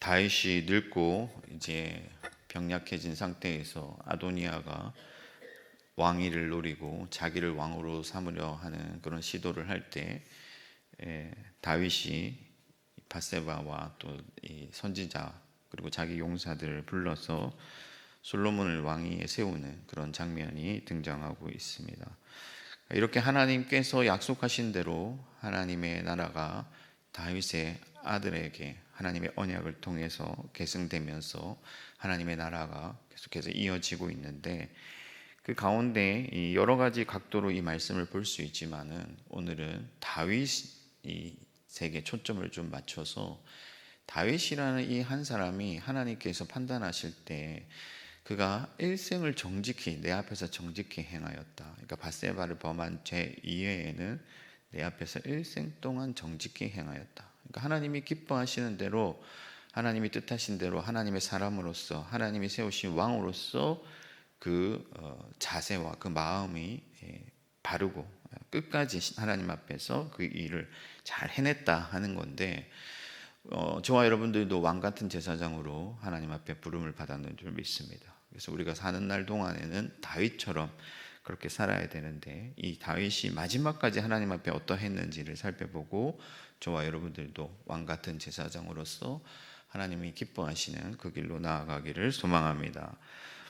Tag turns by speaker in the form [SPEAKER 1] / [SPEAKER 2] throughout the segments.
[SPEAKER 1] 다윗이 늙고 이제 병약해진 상태에서 아도니아가 왕위를 노리고 자기를 왕으로 삼으려 하는 그런 시도를 할 때 다윗이 바세바와 또 이 선지자 그리고 자기 용사들을 불러서 솔로몬을 왕위에 세우는 그런 장면이 등장하고 있습니다. 이렇게 하나님께서 약속하신 대로 하나님의 나라가 다윗의 아들에게 하나님의 언약을 통해서 계승되면서 하나님의 나라가 계속해서 이어지고 있는데, 그 가운데 여러 가지 각도로 이 말씀을 볼 수 있지만은 오늘은 다윗에게 초점을 좀 맞춰서 다윗이라는 이 한 사람이 하나님께서 판단하실 때 그가 일생을 정직히 내 앞에서 정직히 행하였다. 그러니까 밧세바를 범한 죄 이외에는 내 앞에서 일생 동안 정직히 행하였다. 그러니까 하나님이 기뻐하시는 대로, 하나님이 뜻하신 대로 하나님의 사람으로서, 하나님이 세우신 왕으로서 그 자세와 그 마음이 바르고 끝까지 하나님 앞에서 그 일을 잘 해냈다 하는 건데, 저와 여러분들도 왕 같은 제사장으로 하나님 앞에 부름을 받았는 줄 믿습니다. 그래서 우리가 사는 날 동안에는 다윗처럼 그렇게 살아야 되는데, 이 다윗이 마지막까지 하나님 앞에 어떠했는지를 살펴보고 저와 여러분들도 왕 같은 제사장으로서 하나님이 기뻐하시는 그 길로 나아가기를 소망합니다.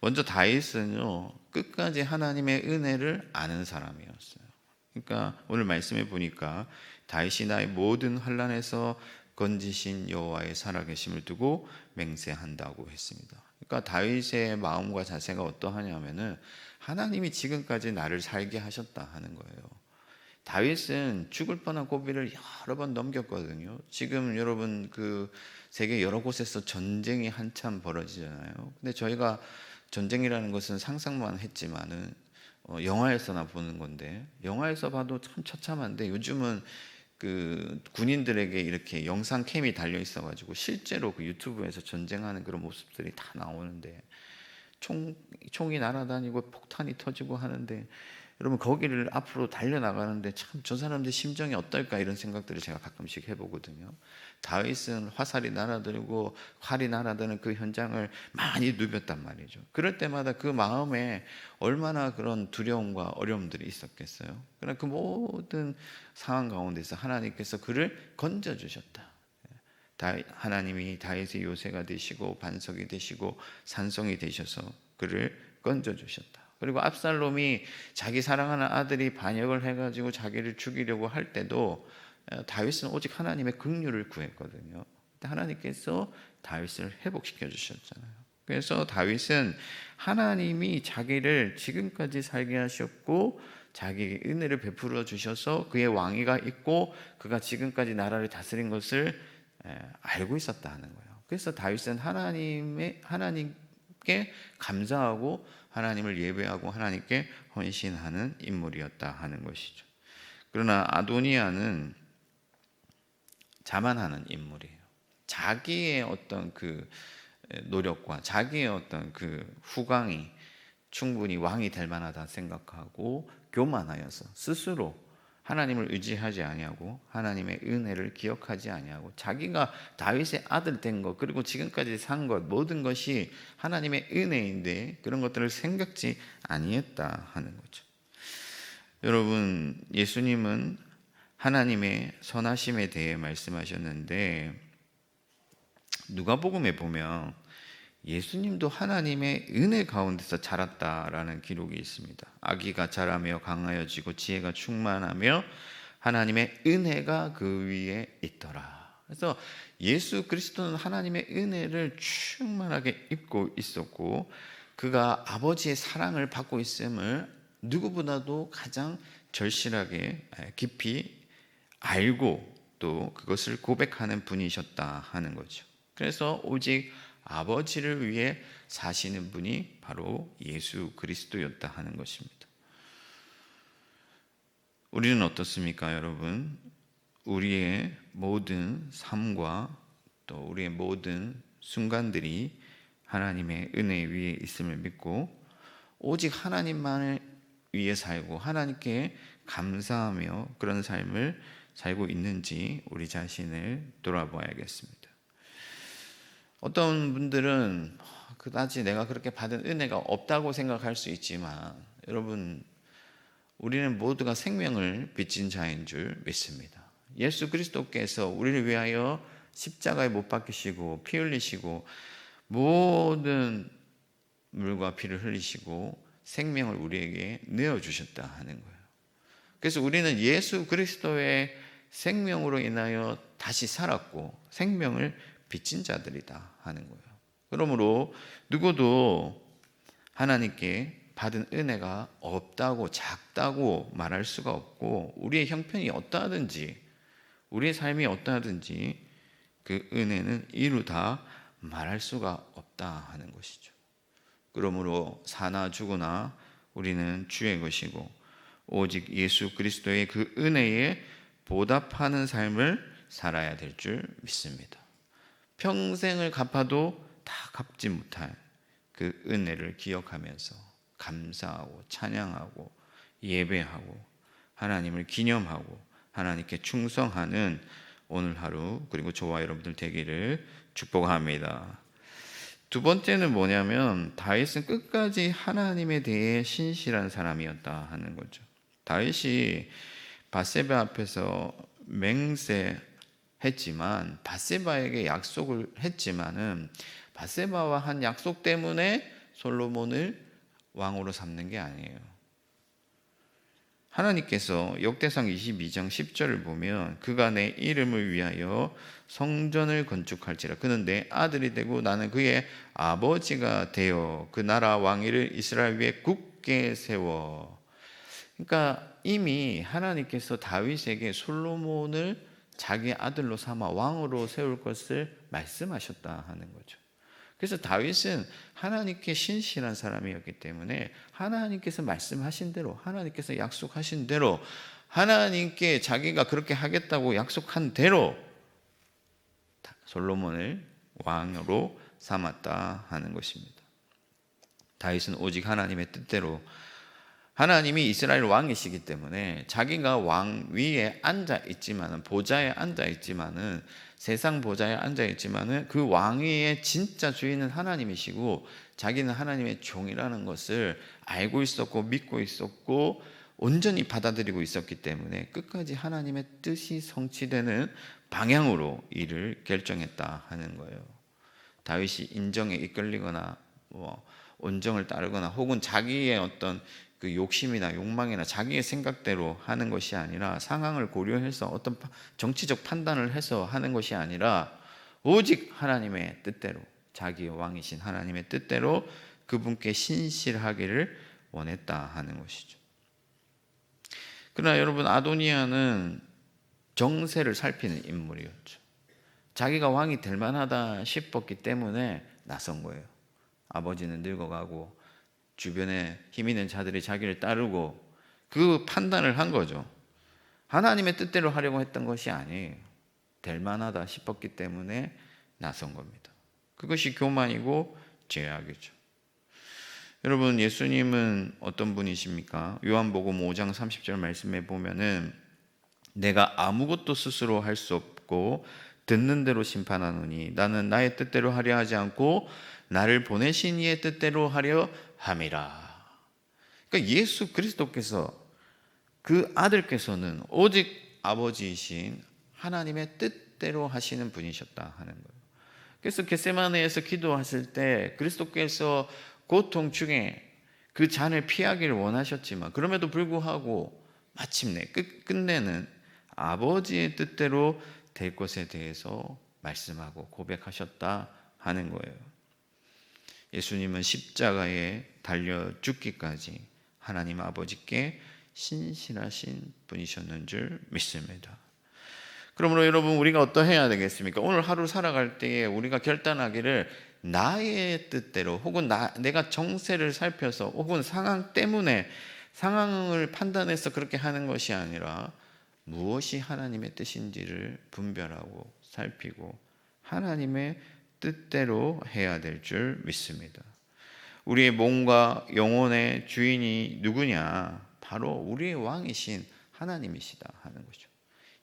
[SPEAKER 1] 먼저 다윗은요, 끝까지 하나님의 은혜를 아는 사람이었어요. 그러니까 오늘 말씀해 보니까 다윗이 나의 모든 환난에서 건지신 여호와의 살아계심을 두고 맹세한다고 했습니다. 그러니까 다윗의 마음과 자세가 어떠하냐면은 하나님이 지금까지 나를 살게 하셨다 하는 거예요. 다윗은 죽을 뻔한 고비를 여러 번 넘겼거든요. 지금 여러분 그 세계 여러 곳에서 전쟁이 한참 벌어지잖아요. 근데 저희가 전쟁이라는 것은 상상만 했지만은 영화에서나 보는 건데, 영화에서 봐도 참 처참한데 요즘은 그 군인들에게 이렇게 영상 캠이 달려 있어가지고 실제로 그 유튜브에서 전쟁하는 그런 모습들이 다 나오는데, 총이 날아다니고 폭탄이 터지고 하는데, 여러분 거기를 앞으로 달려나가는데 참 저 사람들 심정이 어떨까 이런 생각들을 제가 가끔씩 해보거든요. 다윗은 화살이 날아들고 활이 날아드는 그 현장을 많이 누볐단 말이죠. 그럴 때마다 그 마음에 얼마나 그런 두려움과 어려움들이 있었겠어요. 그러나 그 모든 상황 가운데서 하나님께서 그를 건져주셨다. 하나님이 다윗의 요새가 되시고 반석이 되시고 산성이 되셔서 그를 건져주셨다. 그리고 압살롬이 자기 사랑하는 아들이 반역을 해가지고 자기를 죽이려고 할 때도 다윗은 오직 하나님의 긍휼을 구했거든요. 하나님께서 다윗을 회복시켜 주셨잖아요. 그래서 다윗은 하나님이 자기를 지금까지 살게 하셨고 자기에게 은혜를 베풀어 주셔서 그의 왕위가 있고 그가 지금까지 나라를 다스린 것을 알고 있었다 하는 거예요. 그래서 다윗은 하나님께 감사하고 하나님을 예배하고 하나님께 헌신하는 인물이었다 하는 것이죠. 그러나 아도니아는 자만하는 인물이에요. 자기의 어떤 그 노력과 자기의 어떤 그 후광이 충분히 왕이 될 만하다 생각하고 교만하여서 스스로 하나님을 의지하지 아니하고 하나님의 은혜를 기억하지 아니하고 자기가 다윗의 아들 된 것, 그리고 지금까지 산 것, 모든 것이 하나님의 은혜인데 그런 것들을 생각지 아니했다 하는 거죠. 여러분, 예수님은 하나님의 선하심에 대해 말씀하셨는데 누가복음에 보면 예수님도 하나님의 은혜 가운데서 자랐다라는 기록이 있습니다. 아기가 자라며 강하여지고 지혜가 충만하며 하나님의 은혜가 그 위에 있더라. 그래서 예수 그리스도는 하나님의 은혜를 충만하게 입고 있었고 그가 아버지의 사랑을 받고 있음을 누구보다도 가장 절실하게 깊이 알고 또 그것을 고백하는 분이셨다 하는 거죠. 그래서 오직 아버지를 위해 사시는 분이 바로 예수 그리스도였다 하는 것입니다. 우리는 어떻습니까, 여러분? 우리의 모든 삶과 또 우리의 모든 순간들이 하나님의 은혜 위에 있음을 믿고 오직 하나님만을 위해 살고 하나님께 감사하며 그런 삶을 살고 있는지 우리 자신을 돌아봐야겠습니다. 어떤 분들은 그다지 내가 그렇게 받은 은혜가 없다고 생각할 수 있지만, 여러분, 우리는 모두가 생명을 빚진 자인 줄 믿습니다. 예수 그리스도께서 우리를 위하여 십자가에 못 박히시고 피 흘리시고 모든 물과 피를 흘리시고 생명을 우리에게 내어주셨다 하는 거예요. 그래서 우리는 예수 그리스도의 생명으로 인하여 다시 살았고 생명을 빚진 자들이다 하는 거예요. 그러므로 누구도 하나님께 받은 은혜가 없다고, 작다고 말할 수가 없고, 우리의 형편이 어떠하든지, 우리의 삶이 어떠하든지 그 은혜는 이루다 말할 수가 없다 하는 것이죠. 그러므로 사나 죽으나 우리는 주의 것이고 오직 예수 그리스도의 그 은혜에 보답하는 삶을 살아야 될 줄 믿습니다. 평생을 갚아도 다 갚지 못할 그 은혜를 기억하면서 감사하고 찬양하고 예배하고 하나님을 기념하고 하나님께 충성하는 오늘 하루, 그리고 저와 여러분들 되기를 축복합니다. 두 번째는 뭐냐면, 다윗은 끝까지 하나님에 대해 신실한 사람이었다 하는 거죠. 다윗이 밧세바 앞에서 맹세했지만, 밧세바에게 약속을 했지만은 밧세바와 한 약속 때문에 솔로몬을 왕으로 삼는 게 아니에요. 하나님께서 역대상 22장 10절을 보면, 그가 내 이름을 위하여 성전을 건축할지라. 그는 내 아들이 되고 나는 그의 아버지가 되어 그 나라 왕위를 이스라엘 위에 굳게 세워. 그러니까 이미 하나님께서 다윗에게 솔로몬을 자기 아들로 삼아 왕으로 세울 것을 말씀하셨다 하는 거죠. 그래서 다윗은 하나님께 신실한 사람이었기 때문에 하나님께서 말씀하신 대로, 하나님께서 약속하신 대로, 하나님께 자기가 그렇게 하겠다고 약속한 대로 솔로몬을 왕으로 삼았다 하는 것입니다. 다윗은 오직 하나님의 뜻대로, 하나님이 이스라엘 왕이시기 때문에 자기가 왕 위에 앉아 있지만은, 보좌에 앉아 있지만은, 세상 보좌에 앉아 있지만은 그 왕위의 진짜 주인은 하나님이시고 자기는 하나님의 종이라는 것을 알고 있었고 믿고 있었고 온전히 받아들이고 있었기 때문에 끝까지 하나님의 뜻이 성취되는 방향으로 일을 결정했다 하는 거예요. 다윗이 인정에 이끌리거나 온정을 따르거나 혹은 자기의 어떤 그 욕심이나 욕망이나 자기의 생각대로 하는 것이 아니라, 상황을 고려해서 어떤 정치적 판단을 해서 하는 것이 아니라 오직 하나님의 뜻대로, 자기의 왕이신 하나님의 뜻대로 그분께 신실하기를 원했다 하는 것이죠. 그러나 여러분, 아도니아는 정세를 살피는 인물이었죠. 자기가 왕이 될 만하다 싶었기 때문에 나선 거예요. 아버지는 늙어가고 주변에 힘 있는 자들이 자기를 따르고 그 판단을 한 거죠. 하나님의 뜻대로 하려고 했던 것이 아니에요. 될 만하다 싶었기 때문에 나선 겁니다. 그것이 교만이고 죄악이죠. 여러분, 예수님은 어떤 분이십니까? 요한복음 5장 30절 말씀에 보면은, 내가 아무것도 스스로 할 수 없고 듣는 대로 심판하노니 나는 나의 뜻대로 하려 하지 않고 나를 보내신 이의 뜻대로 하려 함이라. 그러니까 예수 그리스도께서, 그 아들께서는 오직 아버지이신 하나님의 뜻대로 하시는 분이셨다 하는 거예요. 그래서 겟세마네에서 기도하실 때 그리스도께서 고통 중에 그 잔을 피하기를 원하셨지만, 그럼에도 불구하고 마침내 끝내는 아버지의 뜻대로 될 것에 대해서 말씀하고 고백하셨다 하는 거예요. 예수님은 십자가에 달려 죽기까지 하나님 아버지께 신실하신 분이셨는 줄 믿습니다. 그러므로 여러분, 우리가 어떠해야 되겠습니까? 오늘 하루 살아갈 때에 우리가 결단하기를, 나의 뜻대로 혹은 내가 정세를 살펴서 혹은 상황 때문에 상황을 판단해서 그렇게 하는 것이 아니라 무엇이 하나님의 뜻인지를 분별하고 살피고 하나님의 뜻대로 해야 될 줄 믿습니다. 우리의 몸과 영혼의 주인이 누구냐? 바로 우리의 왕이신 하나님이시다 하는 거죠.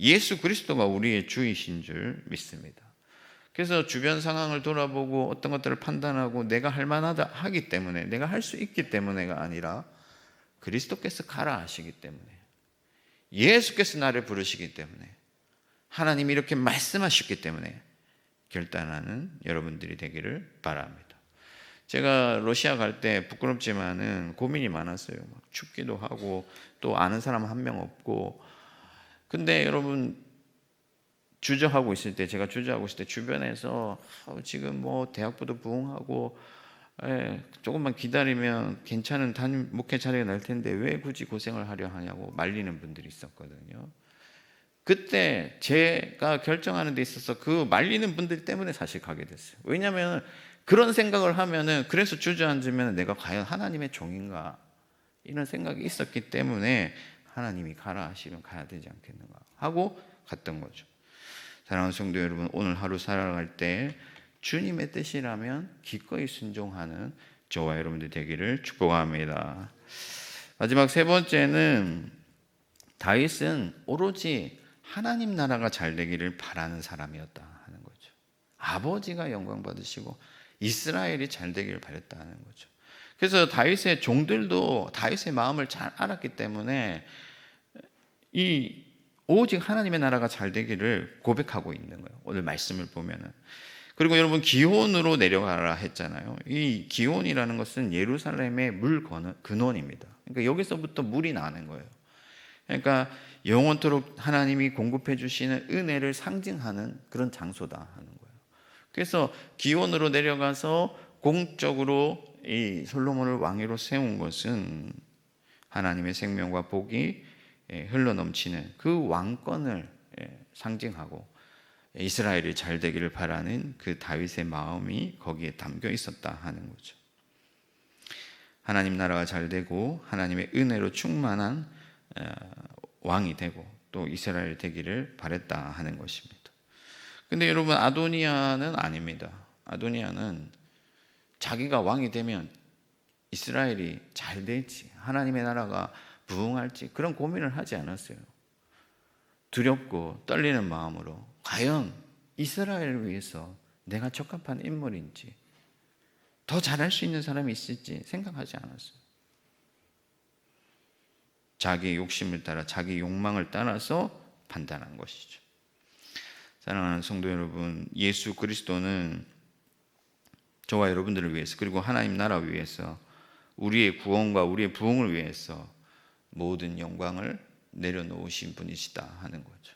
[SPEAKER 1] 예수 그리스도가 우리의 주이신 줄 믿습니다. 그래서 주변 상황을 돌아보고 어떤 것들을 판단하고 내가 할 만하다 하기 때문에, 내가 할 수 있기 때문에가 아니라 그리스도께서 가라 하시기 때문에, 예수께서 나를 부르시기 때문에, 하나님이 이렇게 말씀하셨기 때문에 결단하는 여러분들이 되기를 바랍니다. 제가 러시아 갈 때 부끄럽지만은 고민이 많았어요. 막 춥기도 하고 또 아는 사람 한 명 없고. 근데 여러분, 주저하고 있을 때, 제가 주저하고 있을 때 주변에서 지금 뭐 대학부도 부흥하고 조금만 기다리면 괜찮은 담임 목회 자리가 날 텐데 왜 굳이 고생을 하려 하냐고 말리는 분들이 있었거든요. 그때 제가 결정하는 데 있어서 그 말리는 분들 때문에 사실 가게 됐어요. 왜냐하면 그런 생각을 하면은, 그래서 주저앉으면 내가 과연 하나님의 종인가 이런 생각이 있었기 때문에 하나님이 가라 하시면 가야 되지 않겠는가 하고 갔던 거죠. 사랑하는 성도 여러분, 오늘 하루 살아갈 때 주님의 뜻이라면 기꺼이 순종하는 저와 여러분들 되기를 축복합니다. 마지막 세 번째는, 다윗은 오로지 하나님 나라가 잘 되기를 바라는 사람이었다 하는 거죠. 아버지가 영광 받으시고 이스라엘이 잘 되기를 바랬다는 거죠. 그래서 다윗의 종들도 다윗의 마음을 잘 알았기 때문에 오직 하나님의 나라가 잘 되기를 고백하고 있는 거예요. 오늘 말씀을 보면은. 그리고 여러분, 기온으로 내려가라 했잖아요. 이 기온이라는 것은 예루살렘의 물 근원입니다. 그러니까 여기서부터 물이 나는 거예요. 그러니까 영원토록 하나님이 공급해 주시는 은혜를 상징하는 그런 장소다 하는 거예요. 그래서 기온으로 내려가서 공적으로 이 솔로몬을 왕위로 세운 것은 하나님의 생명과 복이 흘러넘치는 그 왕권을 상징하고 이스라엘이 잘 되기를 바라는 그 다윗의 마음이 거기에 담겨 있었다 하는 거죠. 하나님 나라가 잘 되고 하나님의 은혜로 충만한 왕이 되고 또 이스라엘 되기를 바랬다 하는 것입니다. 근데 여러분, 아도니아는 아닙니다. 아도니아는 자기가 왕이 되면 이스라엘이 잘 될지, 하나님의 나라가 부흥할지 그런 고민을 하지 않았어요. 두렵고 떨리는 마음으로 과연 이스라엘을 위해서 내가 적합한 인물인지, 더 잘할 수 있는 사람이 있을지 생각하지 않았어요. 자기의 욕심을 따라, 자기 욕망을 따라서 판단한 것이죠. 사랑하는 성도 여러분, 예수 그리스도는 저와 여러분들을 위해서, 그리고 하나님 나라 위해서, 우리의 구원과 우리의 부흥을 위해서 모든 영광을 내려놓으신 분이시다 하는 거죠.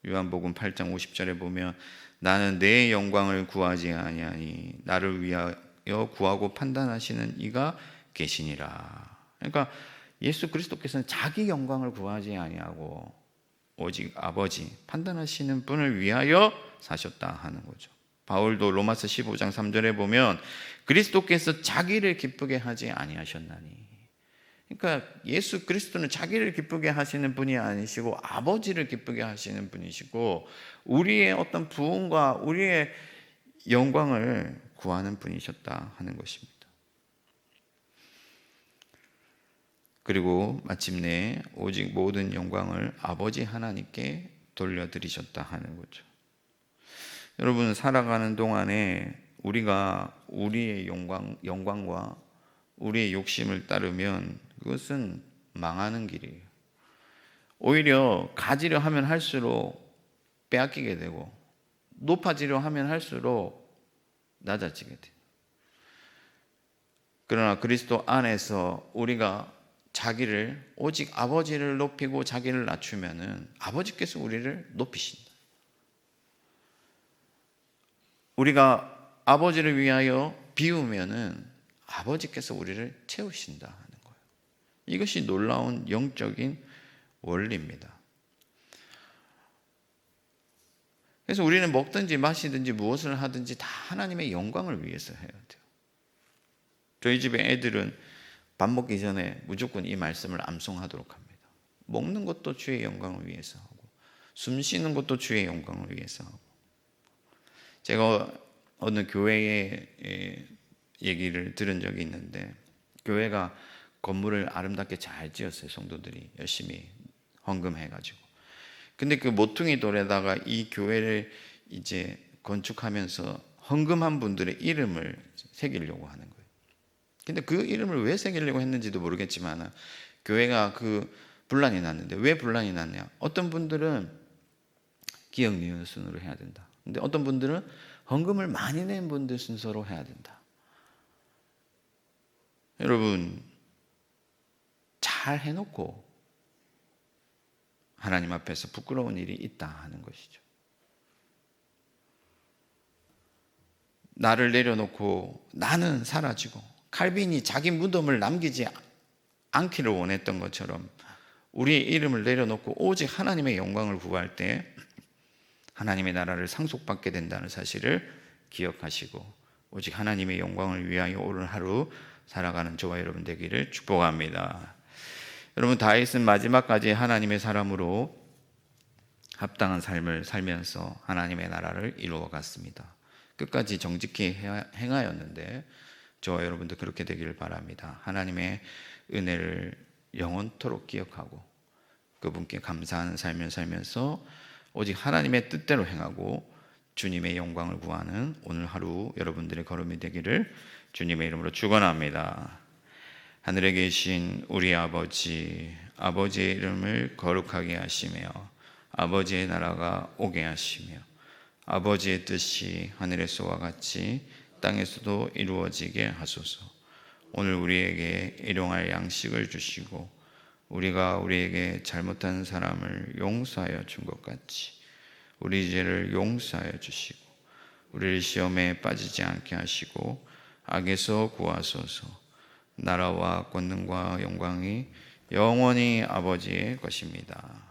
[SPEAKER 1] 요한복음 8장 50절에 보면, 나는 내 영광을 구하지 아니하니 나를 위하여 구하고 판단하시는 이가 계시니라. 그러니까 예수 그리스도께서는 자기 영광을 구하지 아니하고 오직 아버지 판단하시는 분을 위하여 사셨다 하는 거죠. 바울도 로마서 15장 3절에 보면, 그리스도께서 자기를 기쁘게 하지 아니하셨나니. 그러니까 예수 그리스도는 자기를 기쁘게 하시는 분이 아니시고 아버지를 기쁘게 하시는 분이시고, 우리의 어떤 부흥과 우리의 영광을 구하는 분이셨다 하는 것입니다. 그리고 마침내 오직 모든 영광을 아버지 하나님께 돌려드리셨다 하는 거죠. 여러분, 살아가는 동안에 우리가 우리의 영광과 우리의 욕심을 따르면 그것은 망하는 길이에요. 오히려 가지려 하면 할수록 빼앗기게 되고, 높아지려 하면 할수록 낮아지게 돼요. 그러나 그리스도 안에서 우리가 자기를, 오직 아버지를 높이고 자기를 낮추면은 아버지께서 우리를 높이신다. 우리가 아버지를 위하여 비우면은 아버지께서 우리를 채우신다 하는 거예요. 이것이 놀라운 영적인 원리입니다. 그래서 우리는 먹든지 마시든지 무엇을 하든지 다 하나님의 영광을 위해서 해야 돼요. 저희 집에 애들은 밥 먹기 전에 무조건 이 말씀을 암송하도록 합니다. 먹는 것도 주의 영광을 위해서 하고, 숨 쉬는 것도 주의 영광을 위해서 하고. 제가 어느 교회에 얘기를 들은 적이 있는데, 교회가 건물을 아름답게 잘 지었어요. 성도들이 열심히 헌금해가지고. 근데 그 모퉁이 돌에다가 이 교회를 이제 건축하면서 헌금한 분들의 이름을 새기려고 하는 거예요. 근데 그 이름을 왜 새기려고 했는지도 모르겠지만 교회가 그 분란이 났는데, 왜 분란이 났냐? 어떤 분들은 기억 니은 순으로 해야 된다. 근데 어떤 분들은 헌금을 많이 낸 분들 순서로 해야 된다. 여러분, 잘 해놓고 하나님 앞에서 부끄러운 일이 있다 하는 것이죠. 나를 내려놓고 나는 사라지고 칼빈이 자기 무덤을 남기지 않기를 원했던 것처럼 우리의 이름을 내려놓고 오직 하나님의 영광을 구할 때 하나님의 나라를 상속받게 된다는 사실을 기억하시고 오직 하나님의 영광을 위하여 오늘 하루 살아가는 저와 여러분 되기를 축복합니다. 여러분, 다윗은 마지막까지 하나님의 사람으로 합당한 삶을 살면서 하나님의 나라를 이루어 갔습니다. 끝까지 정직히 행하였는데 저와 여러분도 그렇게 되기를 바랍니다. 하나님의 은혜를 영원토록 기억하고 그분께 감사하는 삶을 살면서 오직 하나님의 뜻대로 행하고 주님의 영광을 구하는 오늘 하루 여러분들의 걸음이 되기를 주님의 이름으로 축원합니다. 하늘에 계신 우리 아버지, 아버지의 이름을 거룩하게 하시며 아버지의 나라가 오게 하시며 아버지의 뜻이 하늘에서와 같이 땅에서도 이루어지게 하소서. 오늘 우리에게 일용할 양식을 주시고 우리가 우리에게 잘못한 사람을 용서하여 준 것 같이 우리 죄를 용서하여 주시고 우리를 시험에 빠지지 않게 하시고 악에서 구하소서. 나라와 권능과 영광이 영원히 아버지의 것입니다.